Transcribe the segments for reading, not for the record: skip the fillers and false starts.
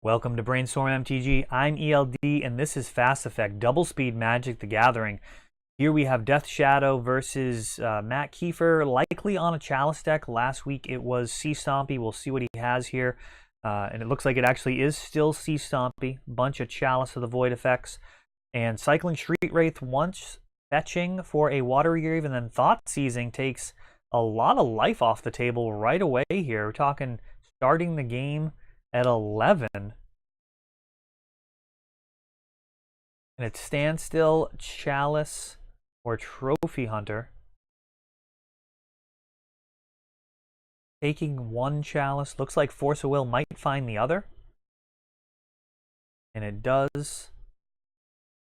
Welcome to Brainstorm MTG. I'm ELD, and this is Fast Effect Double Speed Magic: The Gathering. Here we have Death Shadow versus Matt Kiefer, likely on a Chalice deck. Last week it was Sea Stompy. We'll see what he has here. And it looks like it actually is still Sea Stompy. Bunch of Chalice of the Void effects. And cycling Street Wraith once, fetching for a Watery Grave, and then Thought Seizing takes a lot of life off the table right away here. We're talking starting the game at 11. And it's Standstill, Chalice, or Trophy Hunter. Taking one Chalice. Looks like Force of Will might find the other. And it does. Let's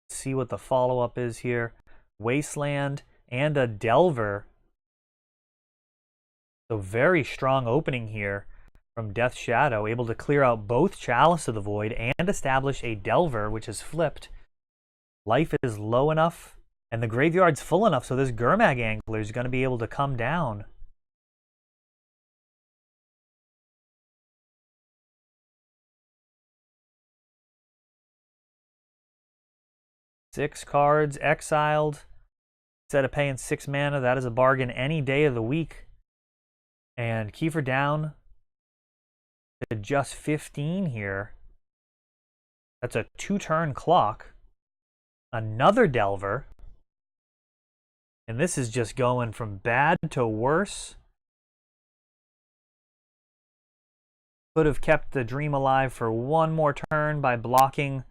see what the follow-up is here. Wasteland and a Delver. So very strong opening here from Death Shadow, able to clear out both Chalice of the Void and establish a Delver, which is flipped. Life is low enough, and the graveyard's full enough, so this Gurmag Angler is going to be able to come down. Six cards, exiled. Instead of paying 6 mana, that is a bargain any day of the week. And Kiefer down to just 15 here. That's a 2-turn clock. Another Delver. And this is just going from bad to worse. Could have kept the dream alive for one more turn by blocking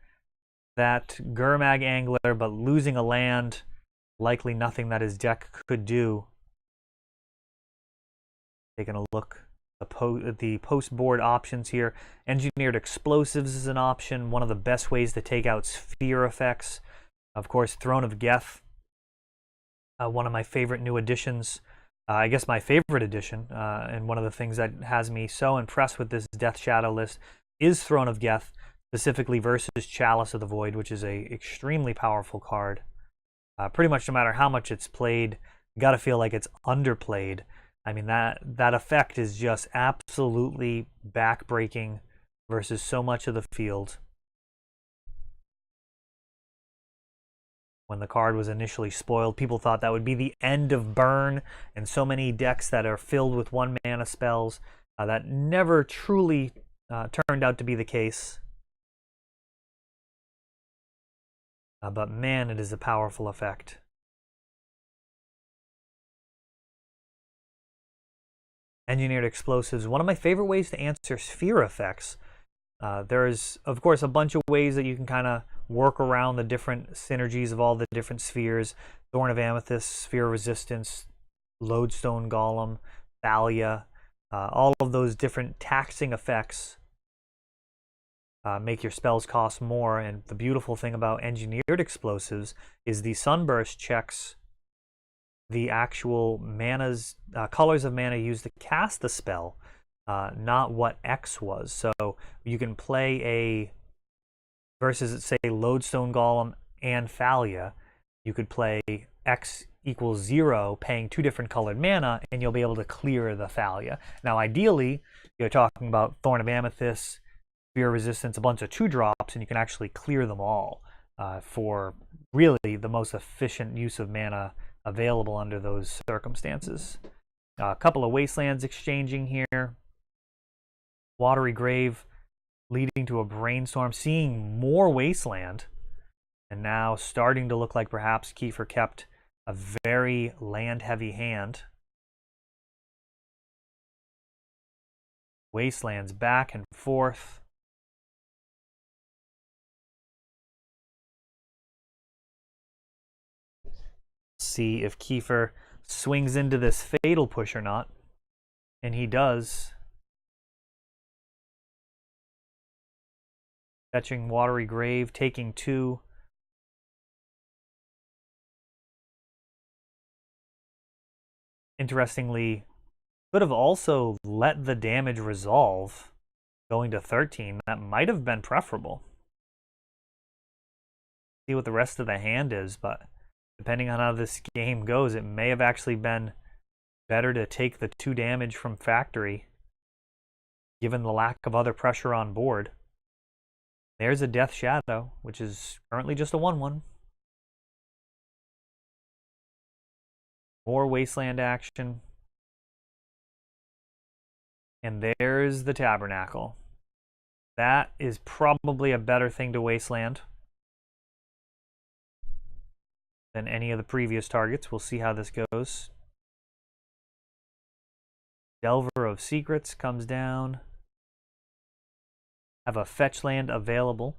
that Gurmag Angler, but losing a land, likely nothing that his deck could do. Taking a look at the post-board options here. Engineered Explosives is an option, one of the best ways to take out sphere effects. Of course, Throne of Geth, one of my favorite new additions. I guess my favorite addition, and one of the things that has me so impressed with this Death Shadow list is Throne of Geth, specifically versus Chalice of the Void, which is a extremely powerful card. Pretty much no matter how much it's played, you gotta feel like it's underplayed. I mean, that effect is just absolutely backbreaking versus so much of the field. When the card was initially spoiled, people thought that would be the end of burn, and so many decks that are filled with 1-mana spells. That never truly turned out to be the case. But man, it is a powerful effect. Engineered Explosives, one of my favorite ways to answer sphere effects. There's, of course, a bunch of ways that you can kind of work around the different synergies of all the different spheres. Thorn of Amethyst, Sphere Resistance, Lodestone Golem, Thalia, all of those different taxing effects make your spells cost more. And the beautiful thing about Engineered Explosives is the Sunburst checks the actual mana's colors of mana used to cast the spell, not what X was. So you can play a versus, say, Lodestone Golem and Thalia. You could play X equals 0, paying 2 different colored mana, and you'll be able to clear the Thalia. Now, ideally, you're talking about Thorn of Amethyst, Sphere Resistance, a bunch of 2-drops, and you can actually clear them all for really the most efficient use of mana available under those circumstances. A couple of Wastelands exchanging here. Watery Grave leading to a Brainstorm, seeing more Wasteland, and now starting to look like perhaps Kiefer kept a very land-heavy hand. Wastelands back and forth. See if Kiefer swings into this Fatal Push or not, and he does. Fetching Watery Grave, taking 2. Interestingly, could have also let the damage resolve, going to 13. That might have been preferable. See what the rest of the hand is, but depending on how this game goes, it may have actually been better to take the 2 damage from Factory, given the lack of other pressure on board. There's a Death Shadow, which is currently just a 1/1. More Wasteland action. And there's the Tabernacle. That is probably a better thing to Wasteland than any of the previous targets. We'll see how this goes. Delver of Secrets comes down. Have a fetch land available.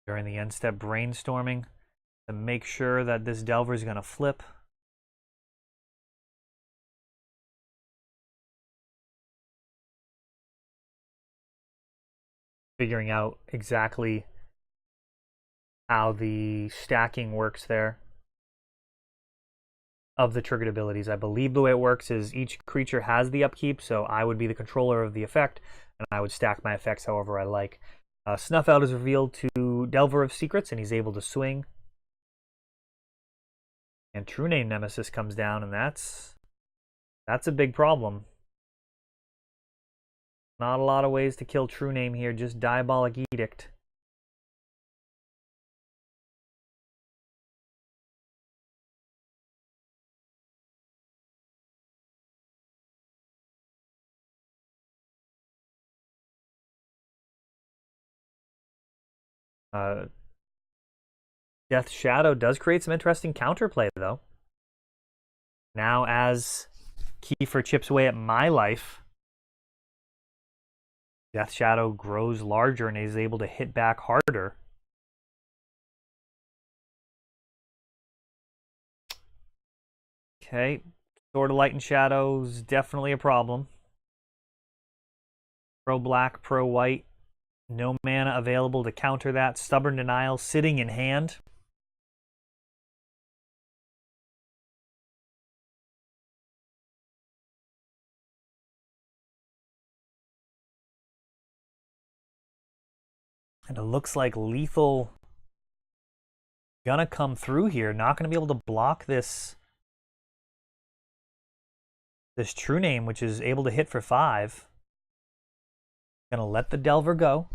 During the end step, brainstorming to make sure that this Delver is going to flip. Figuring out exactly how the stacking works there of the triggered abilities. I believe the way it works is each creature has the upkeep, so I would be the controller of the effect, and I would stack my effects however I like. Snuff Out is revealed to Delver of Secrets, and he's able to swing. And True Name Nemesis comes down, and that's a big problem. Not a lot of ways to kill True Name here, just Diabolic Edict. Death Shadow does create some interesting counterplay, though. Now, as Kiefer chips away at my life, Death Shadow grows larger and is able to hit back harder. Okay, Sword of Light and Shadows, definitely a problem. Pro black, pro white. No mana available to counter that. Stubborn Denial sitting in hand. And it looks like Lethal gonna come through here. Not gonna be able to block this True Name, which is able to hit for 5. Gonna let the Delver go.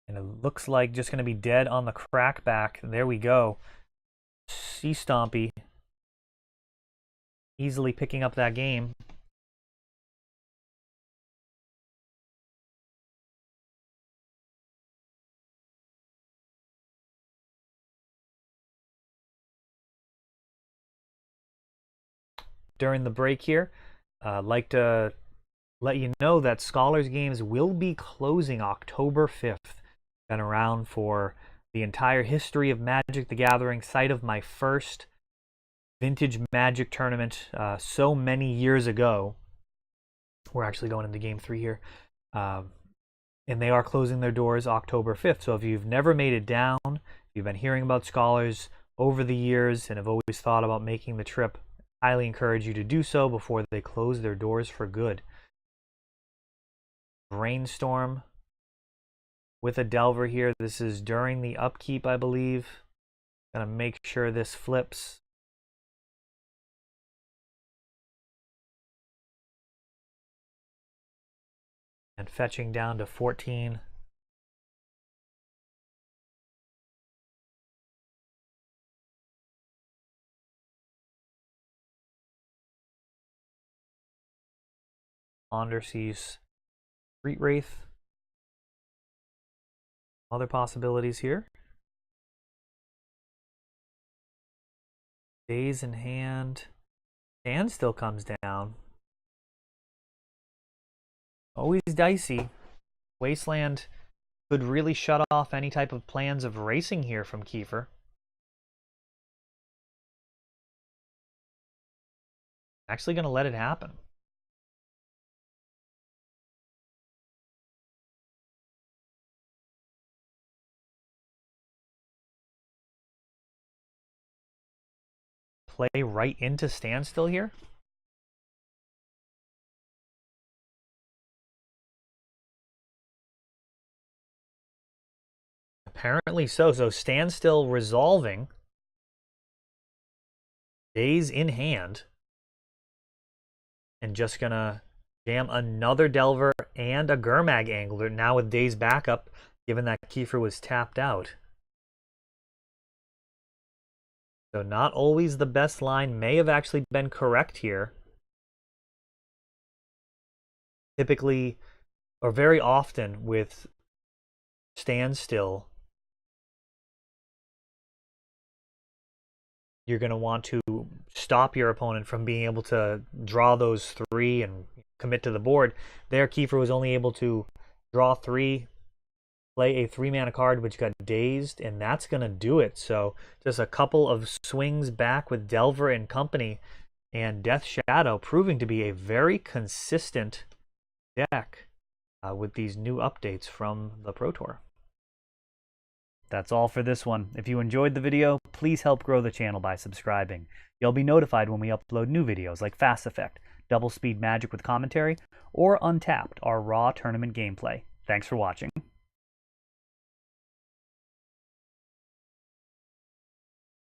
And it looks like just gonna be dead on the crackback. There we go. See Stompy easily picking up that game. During the break here, I'd like to let you know that Scholars Games will be closing October 5th. Been around for the entire history of Magic the Gathering, site of my first vintage Magic tournament so many years ago. We're actually going into Game 3 here. And they are closing their doors October 5th. So if you've never made it down, if you've been hearing about Scholars over the years and have always thought about making the trip, I highly encourage you to do so before they close their doors for good. Brainstorm with a Delver here. This is during the upkeep, I believe. Gonna make sure this flips. And fetching down to 14. Onderseas Street Wraith. Other possibilities here. Days in hand. Sand still comes down. Always dicey. Wasteland could really shut off any type of plans of racing here from Kiefer. Actually going to let it happen. play right into standstill here? Apparently so. So standstill resolving. Daze in hand. And just gonna jam another Delver and a Gurmag Angler now with Daze backup, given that Kiefer was tapped out. So not always the best line, may have actually been correct here. Typically, or very often with standstill, you're going to want to stop your opponent from being able to draw those 3 and commit to the board. There, Kiefer was only able to draw 3, play a 3-mana card, which got dazed, and that's going to do it. So just a couple of swings back with Delver and company, and Death Shadow proving to be a very consistent deck with these new updates from the Pro Tour. That's all for this one. If you enjoyed the video, please help grow the channel by subscribing. You'll be notified when we upload new videos like Fast Effect, Double Speed Magic with commentary, or Untapped, our raw tournament gameplay. Thanks for watching.